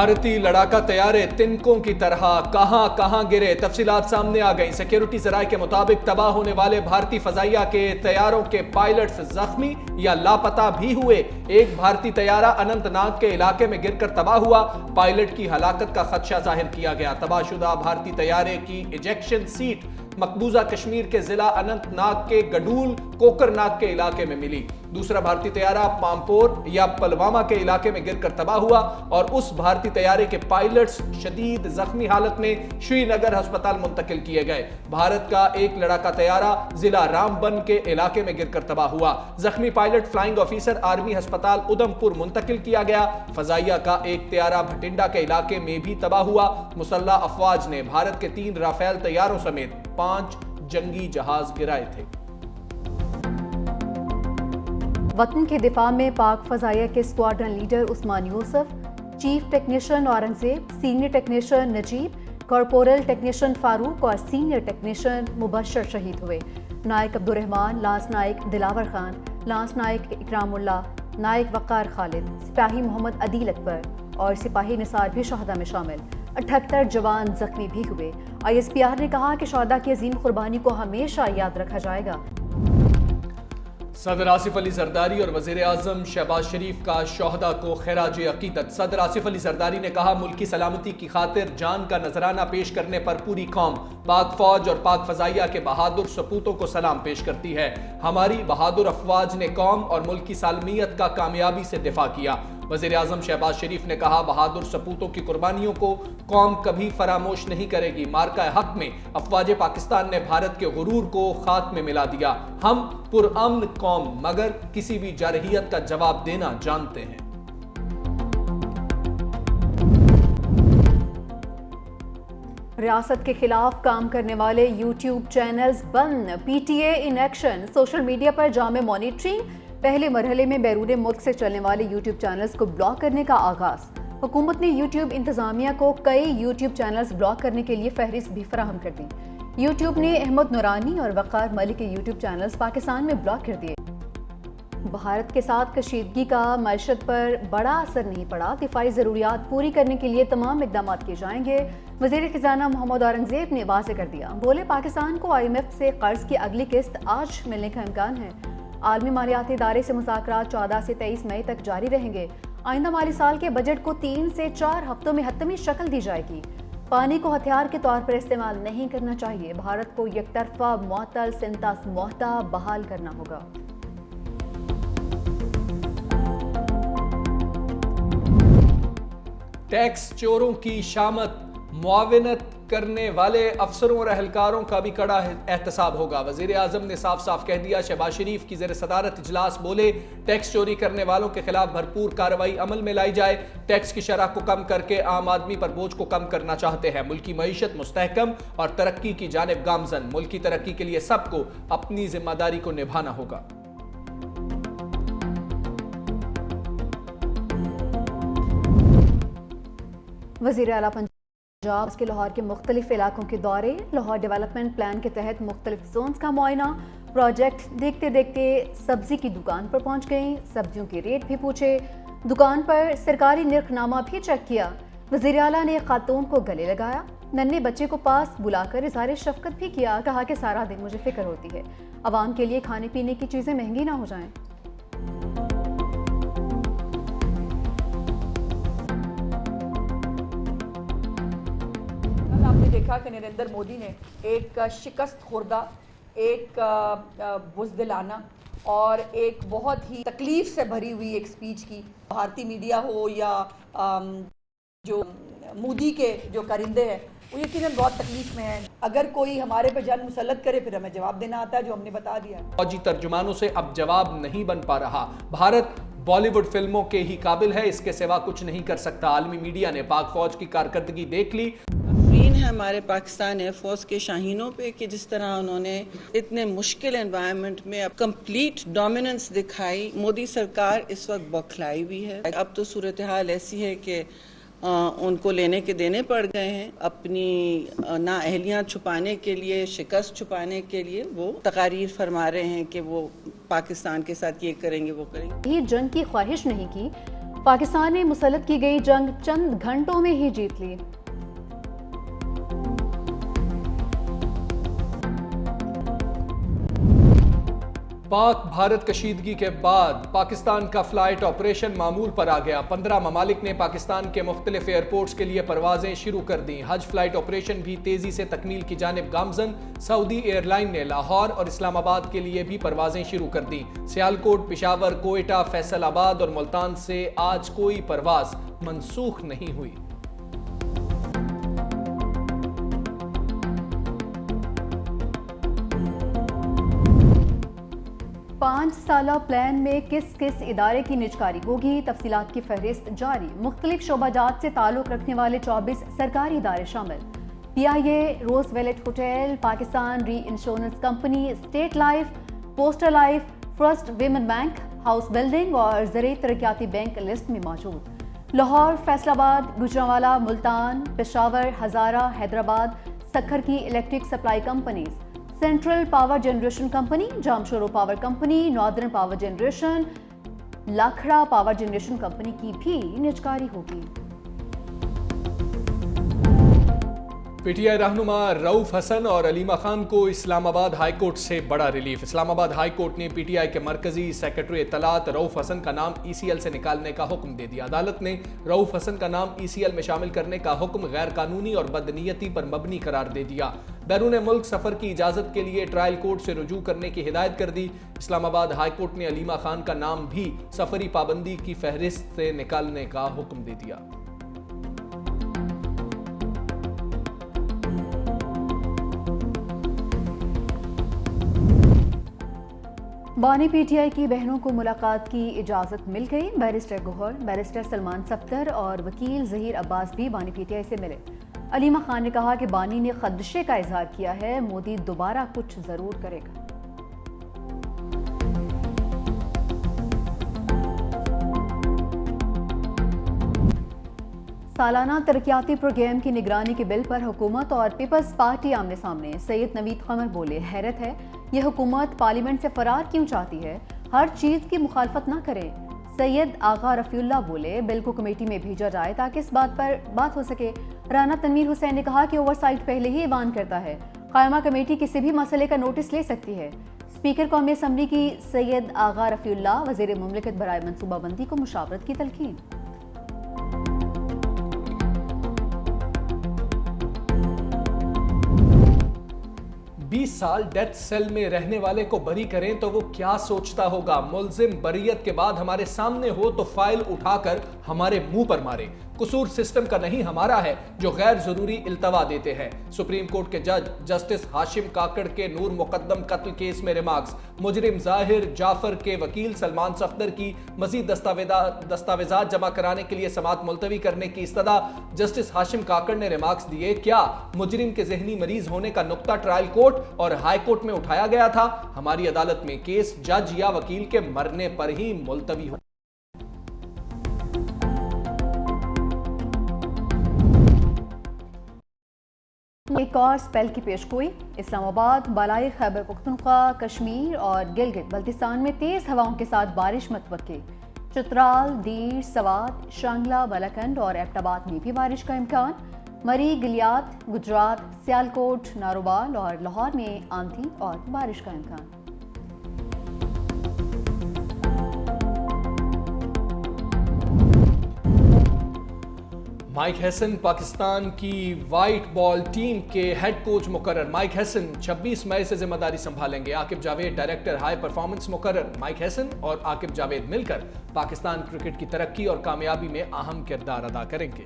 भारतीय लड़ाका तैयारे तिनकों की तरह कहां कहां गिरे, तफसीलात सामने आ गई। सिक्योरिटी जराये के मुताबिक तबाह होने वाले भारतीय फजाइया के तैयारों के पायलट्स जख्मी या लापता भी हुए। एक भारतीय तैयारा अनंतनाग के इलाके में गिरकर तबाह हुआ। पायलट की हलाकत का खदशा जाहिर किया गया। तबाहशुदा भारतीय तैयारे की इजेक्शन सीट मकबूजा कश्मीर के जिला अनंतनाग के गडूल कोकरनाग के इलाके में मिली। दूसरा भारतीय तैयारा पामपोर या पुलवामा के इलाके में गिरकर तबाह हुआ और उस भारतीय तैयारे के पायलट्स शदीद जख्मी हालत में श्रीनगर अस्पताल मुंतकिल किए गए। भारत का एक लड़ाका तैयारा जिला रामबन के इलाके में गिरकर तबाह हुआ। जख्मी पायलट फ्लाइंग ऑफिसर आर्मी अस्पताल उधमपुर मुंतकिल किया गया। फजाइया का एक तैयारा भटिंडा के इलाके में भी तबाह हुआ। मुसल्लह अफवाज ने भारत के 3 राफेल तैयारों समेत 5 जंगी जहाज गिराए थे। वतन के दिफा में पाक फजाइया के squadron leader Usman Yusuf, chief technician Aurangzeb, senior technician Najeeb, corporal technician Farooq और सीनियर टेक्नीशियन मुबशर शहीद हुए। नायक अब्दुर्रहमान, लांस नायक दिलावर खान, लांस नायक इकरामुल्ला, नायक वक़ार खालिद, सिपाही मोहम्मद अदील अकबर और सिपाही निसार भी शहदा में शामिल। 78 जवान जख्मी भी हुए। ISPR ने कहा कि शहदा की अजीम कुर्बानी को हमेशा याद रखा जाएगा। सदर आसिफ अली जरदारी और वजीर आजम शहबाज शरीफ का शोहदा को खैराज अकीदत। सदर आसिफ अली जरदारी ने कहा, मुल्क की सलामती की खातिर जान का नजराना पेश करने पर पूरी कौम पाक फौज और पाक फजाइया के बहादुर सपूतों को सलाम पेश करती है। हमारी बहादुर अफवाज ने कौम और मुल्क की सालमियत का कामयाबी से दिफा किया। वज़ीर आज़म शहबाज शरीफ ने कहा, बहादुर सपूतों की कुर्बानियों को कौम कभी फरामोश नहीं करेगी। मार्का हक में अफवाज पाकिस्तान ने भारत के गुरूर को खाक में मिला दिया। हम पुरअमन कौम मगर किसी भी जारहियत का जवाब देना जानते हैं। रियासत के खिलाफ काम करने वाले YouTube चैनल्स बंद, PTA in action. Social media पर जामे मॉनिटरिंग। पहले मरहले में बैरून मुल्क से चलने वाले YouTube चैनल्स को ब्लॉक करने का आगाज। हुकूमत ने YouTube इंतजामिया को कई YouTube चैनल्स ब्लॉक करने के लिए फहरिस्त भी फराहम कर दी। YouTube ने अहमद नूरानी और वक़ार मलिक के YouTube चैनल्स पाकिस्तान में ब्लॉक कर दिए। भारत के साथ कशीदगी का मईशत पर बड़ा असर नहीं पड़ा। दिफाई ज़रूरियात पूरी करने के लिए तमाम इक़दाम किए जाएंगे। वज़ीर ख़ज़ाना मोहम्मद औरंगजेब ने वाज़ेह कर दिया। बोले, पाकिस्तान को IMF से कर्ज की अगली किस्त आज मिलने का इम्कान है। आलमी मालियाती इदारे से मुज़ाकरात 14 से 23 मई तक जारी रहेंगे। आइंदा माली साल के बजट को 3 से 4 हफ्तों में हतमी शक्ल दी जाएगी। पानी को हथियार के तौर पर इस्तेमाल नहीं करना चाहिए। भारत को यकतरफा मुअत्तल सिंतास मुहता बहाल करना होगा। टैक्स चोरों की शामत, मुआविनत करने वाले अफसरों और अहलकारों का भी कड़ा एहतसाब होगा। वजीर आजम ने साफ साफ कह दिया। शहबाज शरीफ की ज़ेर सदारत इजलास बोले, टैक्स चोरी करने वालों के खिलाफ भरपूर कार्रवाई अमल में लाई जाए। टैक्स की शरह को कम करके आम आदमी पर बोझ को कम करना चाहते हैं। मुल्क की मईशत मुस्तहकम और तरक्की की जानिब गामजन। मुल्क की तरक्की के लिए सबको अपनी जिम्मेदारी को निभाना होगा। वज़ीर आला पंजाब के लाहौर के मुख्तलिफ इलाकों के दौरे। लाहौर डेवलपमेंट प्लान के तहत मुख्तलिफ जोन्स का मुआयना। प्रोजेक्ट देखते देखते सब्जी की दुकान पर पहुंच गई। सब्जियों के रेट भी पूछे। दुकान पर सरकारी निर्खनामा भी चेक किया। वज़ीर आला ने खातून को गले लगाया। नन्हे बच्चे को पास बुलाकर इज़हार शफकत भी किया। कहा कि सारा दिन मुझे फिक्र होती है, आवाम के लिए खाने पीने की चीज़ें महंगी ना हो जाएं। देखा कि नरेंद्र मोदी ने एक शिकस्त खुर्दा, एक बुज़दिलाना और एक बहुत ही तकलीफ से भरी हुई एक स्पीच की। भारतीय मीडिया हो या जो मोदी के जो करिंदे हैं, वो यकीनन बहुत तकलीफ में है। अगर कोई हमारे पे जन मुसल्लत करे फिर हमें जवाब देना आता है, जो हमने बता दिया। फौजी तर्जुमानों से अब जवाब नहीं बन पा रहा। भारत बॉलीवुड फिल्मों के ही काबिल है, इसके सिवा कुछ नहीं कर सकता। आलमी मीडिया ने पाक फौज की कारकर्दगी देख ली। अफरीन है हमारे पाकिस्तान एयरफोर्स के शाहीनों पे कि जिस तरह उन्होंने इतने मुश्किल एनवायरनमेंट में अब कंप्लीट डोमिनेंस दिखाई। मोदी सरकार इस वक्त बौखलाई भी है। अब तो सूरत हाल ऐसी है कि उनको लेने के देने पड़ गए हैं। अपनी नाअहलियाँ छुपाने के लिए, शिकस्त छुपाने के लिए वो तकारीर फरमा रहे हैं कि वो पाकिस्तान के साथ ये करेंगे वो करेंगे। ये जंग की ख्वाहिश नहीं की, पाकिस्तान ने मुसल्लत की गई जंग चंद घंटों में ही जीत ली। पाक भारत कशीदगी के बाद पाकिस्तान का फ्लाइट ऑपरेशन मामूल पर आ गया। 15 ममालिक ने पाकिस्तान के मुख्तलिफ एयरपोर्ट्स के लिए परवाजें शुरू कर दी। हज फ्लाइट ऑपरेशन भी तेजी से तकमील की जानिब गामजन। सऊदी एयरलाइन ने लाहौर और इस्लामाबाद के लिए भी परवाजें शुरू कर दी। सियालकोट, पेशावर, कोयटा, फैसलाबाद और मुल्तान से आज कोई परवाज मनसूख नहीं हुई। पांच साला प्लान में किस किस इदारे की निजकारी होगी, तफसीलात की फहरिस्त जारी। मुख्तलिफ शोबाजात से ताल्लुक रखने वाले 24 सरकारी इदारे शामिल। PIA, रोजवेलेट होटल, पाकिस्तान री insurance company, state life, postal life, first women bank, house building और ज़राई तरक्याती बैंक लिस्ट में मौजूद। लाहौर, फैसलाबाद, गुजरांवाला, मुल्तान, पेशावर, हज़ारा, हैदराबाद, सक्खर की electric supply companies, central power generation company, Jamshoro power company, northern power generation, Lakhra power generation company की भी निजकारी होगी। PTI रहनुमा रऊफ हसन और अलीमा खान को इस्लामाबाद हाई कोर्ट से बड़ा रिलीफ। इस्लामाबाद हाई कोर्ट ने PTI के मरकजी सेक्रेटरी इत्तलात रऊफ हसन का नाम ECL से निकालने का हुक्म दे दिया। अदालत ने रऊफ हसन का नाम ECL में शामिल करने का हुक्म गैर कानूनी और बदनीयती पर मबनी करार दे दिया। बैरून मुल्क सफर की इजाजत के लिए ट्रायल कोर्ट से रुजू करने की हिदायत कर दी। इस्लामाबाद हाई कोर्ट ने अलीमा खान का नाम भी सफरी पाबंदी की फहरिस्त से निकालने का हुक्म दे दिया। बानी PTI की बहनों को मुलाकात की इजाज़त मिल गई। बैरिस्टर गोहर, बैरिस्टर सलमान सफ्तर और वकील ज़हीर अब्बास भी बानी PTI से मिले। अलीमा खान ने कहा कि बानी ने खदशे का इजहार किया है, मोदी दोबारा कुछ जरूर करेगा। सालाना तरक्याती प्रोग्राम की निगरानी के बिल पर हुकूमत और पीपल्स पार्टी आमने सामने। सैयद नवीद कमर बोले, हैरत है यह हुकूमत पार्लियामेंट से फरार क्यों चाहती है, हर चीज़ की मुखालफत ना करे। सैयद आगा रफ़ीउल्लाह बोले, बिल को कमेटी में भेजा जाए ताकि इस बात पर बात हो सके। राना तनवीर हुसैन ने कहा कि ओवरसाइट पहले ही ऐवान करता है, कायमा कमेटी किसी भी मसले का नोटिस ले सकती है। स्पीकर कौमी असम्बली की सैयद आगा रफ़ीउल्लाह वज़ीर मुमलिकत बराए मनसूबाबंदी को मुशावरत की तलकीन। बीस साल डेथ सेल में रहने वाले को बरी करें तो वो क्या सोचता होगा। मुल्जिम बरियत के बाद हमारे सामने हो तो फाइल उठाकर हमारे मुंह पर मारे। कसूर सिस्टम का नहीं हमारा है जो गैर जरूरी इल्तवा देते हैं। सुप्रीम कोर्ट के जज जस्टिस हाशिम काकड़ के नूर मुकद्दम कत्ल केस में रिमार्क्स। मुजरिम जाहिर जाफर के वकील सलमान सफ्दर की मजीद दस्तावेजात जमा कराने के लिए समाअत मुलतवी करने की इस्तदा। जस्टिस हाशिम काकड़ ने रिमार्क्स दिए, क्या मुजरिम के जहनी मरीज होने का नुक्ता ट्रायल कोर्ट और हाई कोर्ट में उठाया गया था? हमारी अदालत में केस जज या वकील के मरने पर ही मुलतवी हो। एक और स्पेल की पेशगोई। इस्लामाबाद, बालाई खैबर पख्तूनख्वा, कश्मीर और गिलगित बल्तिस्तान में तेज हवाओं के साथ बारिश मतवक्की। चित्राल, दीर, सवात, शांगला, बलाकंड और एबटाबाद में भी बारिश का इम्कान। मरी, गिलियात, गुजरात, सियालकोट, नारोवाल और लाहौर में आंधी और बारिश का इम्कान। माइक हैसन पाकिस्तान की वाइट बॉल टीम के हेड कोच मुकर्रर। माइक हैसन 26 मई से जिम्मेदारी संभालेंगे। Aqib Javed director high performance मुकर्रर। माइक हैसन और आकिब जावेद मिलकर पाकिस्तान क्रिकेट की तरक्की और कामयाबी में अहम किरदार अदा करेंगे।